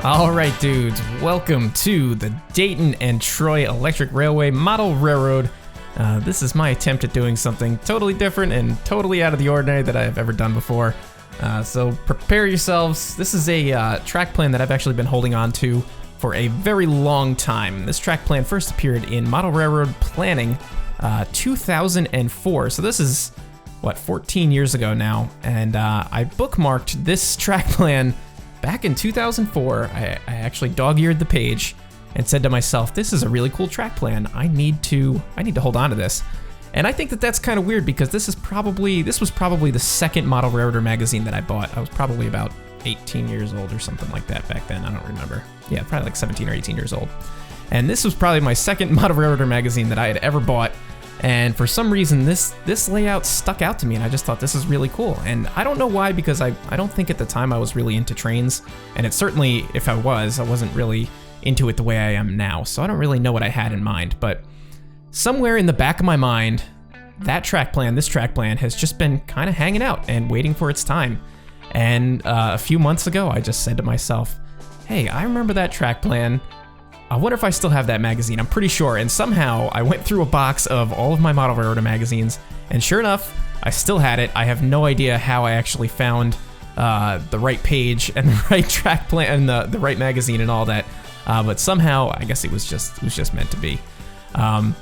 All right, dudes, welcome to the Dayton and Troy Electric Railway Model Railroad. This is my attempt at doing something totally different and totally out of the ordinary that I've ever done before. So prepare yourselves. This is a track plan that I've actually been holding on to for a very long time. This track plan first appeared in Model Railroad Planning 2004. So this is, 14 years ago now. And I bookmarked this track plan back in 2004. I actually dog-eared the page and said to myself, this is a really cool track plan. I need to hold on to this. And I think that that's kind of weird because this was probably the second Model Railroader magazine that I bought. I was probably about 18 years old or something like that back then. I don't remember. Yeah, probably like 17 or 18 years old. And this was probably my second Model Railroader magazine that I had ever bought. And for some reason, this layout stuck out to me, and I just thought this is really cool. And I don't know why, because I don't think at the time I was really into Trainz, and it certainly, if I wasn't really into it the way I am now. So I don't really know what I had in mind, but somewhere in the back of my mind, this track plan has just been kind of hanging out and waiting for its time. And a few months ago, I just said to myself, hey, I remember that track plan. I wonder if I still have that magazine. I'm pretty sure. And somehow I went through a box of all of my Model Railroader magazines, and sure enough, I still had it. I have no idea how I actually found the right page and the right track plan and the right magazine and all that. But somehow, I guess it was just meant to be. But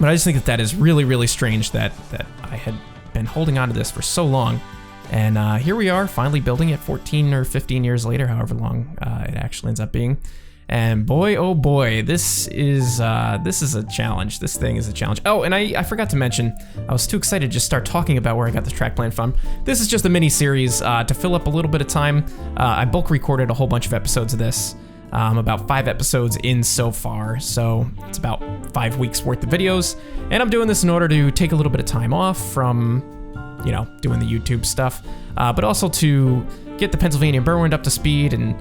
I just think that is really, really strange that I had been holding on to this for so long. And here we are, finally building it 14 or 15 years later, however long it actually ends up being. And boy, oh boy, this is a challenge. This thing is a challenge. Oh, and I forgot to mention, I was too excited to just start talking about where I got the track plan from. This is just a mini series to fill up a little bit of time. I bulk recorded a whole bunch of episodes of this, about 5 episodes in so far. So it's about 5 weeks worth of videos. And I'm doing this in order to take a little bit of time off from, doing the YouTube stuff, but also to get the Pennsylvania Burwind up to speed and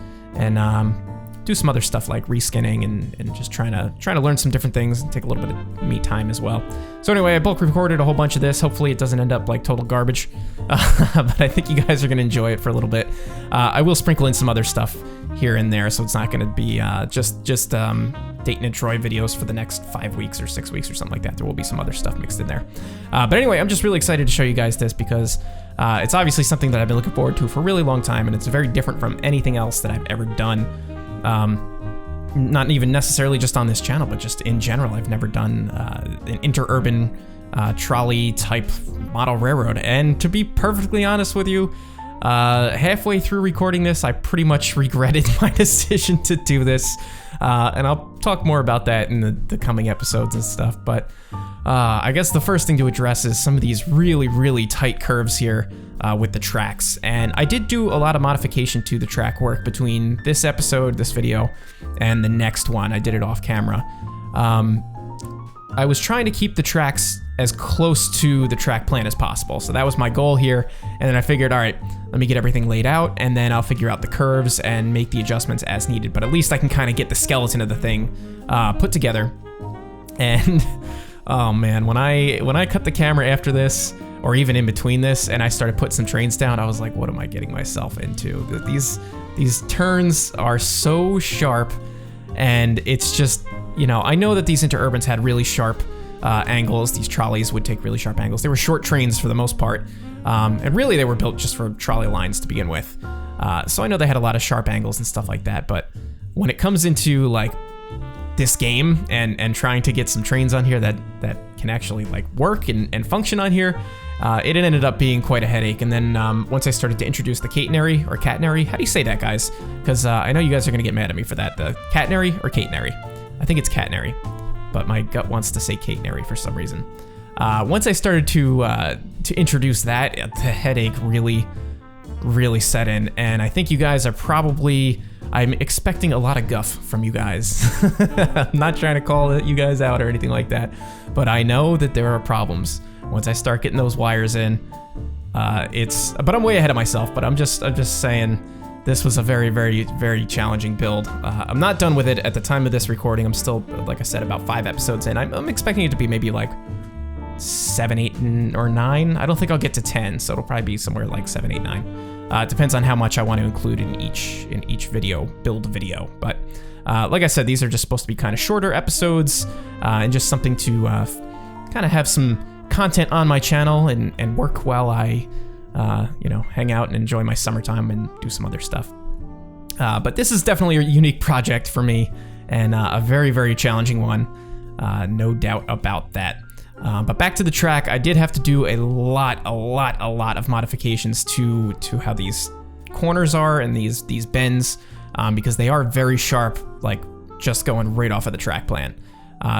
do some other stuff like reskinning and just trying to learn some different things and take a little bit of me time as well. So anyway, I bulk recorded a whole bunch of this. Hopefully it doesn't end up like total garbage, but I think you guys are gonna enjoy it for a little bit. I will sprinkle in some other stuff here and there, so it's not gonna be just Dayton and Troy videos for the next 5 weeks or 6 weeks or something like that. There will be some other stuff mixed in there. But anyway, I'm just really excited to show you guys this because it's obviously something that I've been looking forward to for a really long time, and it's very different from anything else that I've ever done. Not even necessarily just on this channel, but just in general. I've never done an interurban trolley type model railroad. And to be perfectly honest with you, halfway through recording this, I pretty much regretted my decision to do this. And I'll talk more about that in the coming episodes and stuff. But I guess the first thing to address is some of these really, really tight curves here with the tracks. And I did do a lot of modification to the track work between this episode, this video, and the next one. I did it off camera. I was trying to keep the tracks as close to the track plan as possible. So that was my goal here. And then I figured, all right, let me get everything laid out, and then I'll figure out the curves and make the adjustments as needed. But at least I can kind of get the skeleton of the thing put together. And oh man, when I cut the camera after this, or even in between this, and I started putting some trains down, I was like, what am I getting myself into? These turns are so sharp, and it's just, I know that these interurbans had really sharp angles. These trolleys would take really sharp angles. They were short trains for the most part, and really they were built just for trolley lines to begin with. So I know they had a lot of sharp angles and stuff like that, but when it comes into like this game and trying to get some trains on here that can actually like work and function on here, it ended up being quite a headache. And then once I started to introduce the catenary or catenary, how do you say that, guys? Because I know you guys are gonna get mad at me for that. The catenary or catenary? I think it's catenary, but my gut wants to say catenary for some reason. Once I started to introduce that, the headache really, really set in, and I think you guys are probably, I'm expecting a lot of guff from you guys. I'm not trying to call you guys out or anything like that, but I know that there are problems. Once I start getting those wires in, but I'm way ahead of myself, but I'm just saying this was a very, very, very challenging build. I'm not done with it at the time of this recording. I'm still, like I said, about 5 episodes in. I'm expecting it to be maybe like 7, 8, or 9. I don't think I'll get to 10, so it'll probably be somewhere like 7, 8, 9. It depends on how much I want to include in each video, build video. But like I said, these are just supposed to be kind of shorter episodes and just something to kind of have some content on my channel and work while I, hang out and enjoy my summertime and do some other stuff. But this is definitely a unique project for me and a very, very challenging one. No doubt about that. But back to the track, I did have to do a lot of modifications to how these corners are and these bends because they are very sharp, like just going right off of the track plan.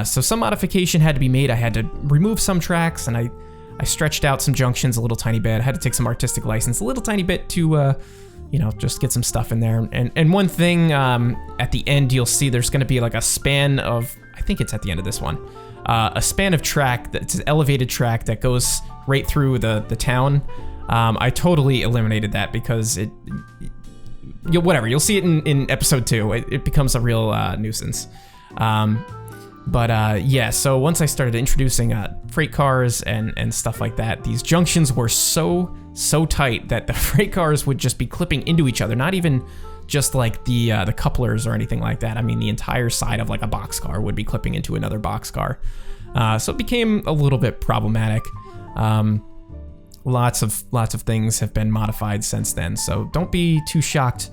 So some modification had to be made. I had to remove some tracks and I stretched out some junctions a little tiny bit. I had to take some artistic license a little tiny bit to just get some stuff in there. And one thing at the end, you'll see there's going to be like a span of, I think it's at the end of this one, a span of track that's an elevated track that goes right through the town. I totally eliminated that because you'll see it in episode 2. It becomes a real nuisance. Yeah, so once I started introducing freight cars and stuff like that, these junctions were so tight that the freight cars would just be clipping into each other, not even just like the couplers or anything like that. I mean, the entire side of like a boxcar would be clipping into another boxcar. So it became a little bit problematic. Lots of things have been modified since then, so don't be too shocked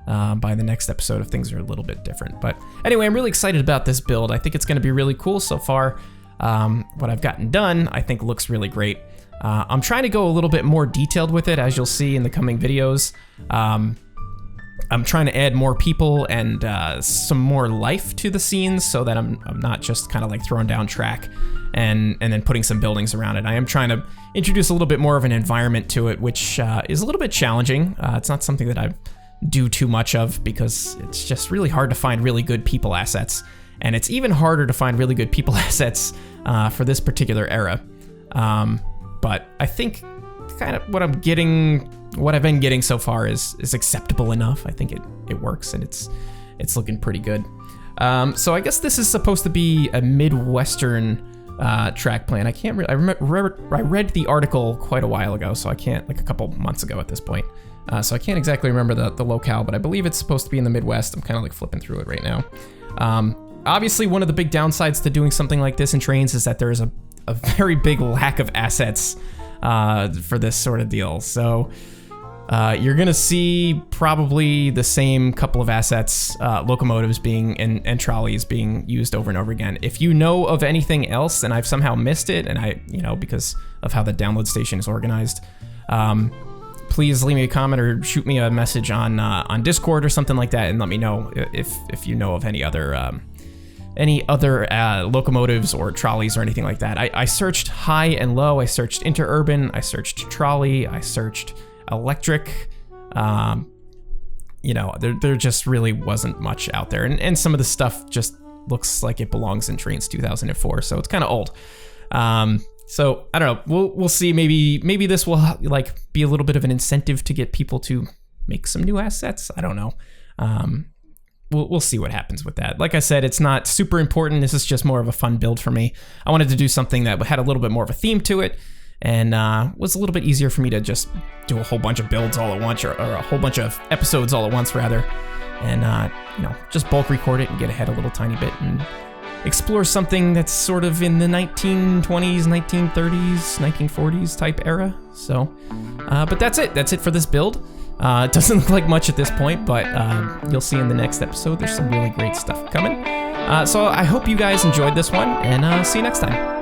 by the next episode if things are a little bit different. But anyway, I'm really excited about this build. I think it's going to be really cool so far. What I've gotten done, I think looks really great. I'm trying to go a little bit more detailed with it, as you'll see in the coming videos. I'm trying to add more people and some more life to the scenes so that I'm not just kind of like throwing down track and then putting some buildings around it. I am trying to introduce a little bit more of an environment to it, which is a little bit challenging. It's not something that I do too much of because it's just really hard to find really good people assets. And it's even harder to find really good people assets for this particular era. But I think kind of what I've been getting so far is acceptable enough. I think it works and it's looking pretty good. So I guess this is supposed to be a Midwestern track plan. I read the article quite a while ago, so I can't, like a couple months ago at this point. So I can't exactly remember the locale, but I believe it's supposed to be in the Midwest. I'm kind of like flipping through it right now. Obviously, one of the big downsides to doing something like this in Trainz is that there is a very big lack of assets for this sort of deal. So you're gonna see probably the same couple of assets, locomotives and trolleys being used over and over again. If you know of anything else and I've somehow missed it, and because of how the download station is organized, please leave me a comment or shoot me a message on Discord or something like that and let me know if you know of any other locomotives or trolleys or anything like that. I searched high and low. I searched interurban. I searched trolley. I searched electric. There just really wasn't much out there. And some of the stuff just looks like it belongs in Trainz 2004, so it's kind of old. So I don't know. We'll see. Maybe this will like be a little bit of an incentive to get people to make some new assets. I don't know. We'll see what happens with that. Like I said, it's not super important. This is just more of a fun build for me. I wanted to do something that had a little bit more of a theme to it and was a little bit easier for me to just do a whole bunch of builds all at once or a whole bunch of episodes all at once rather. And, just bulk record it and get ahead a little tiny bit and explore something that's sort of in the 1920s, 1930s, 1940s type era. So, but that's it. That's it for this build. It doesn't look like much at this point, but you'll see in the next episode, there's some really great stuff coming. So I hope you guys enjoyed this one, and see you next time.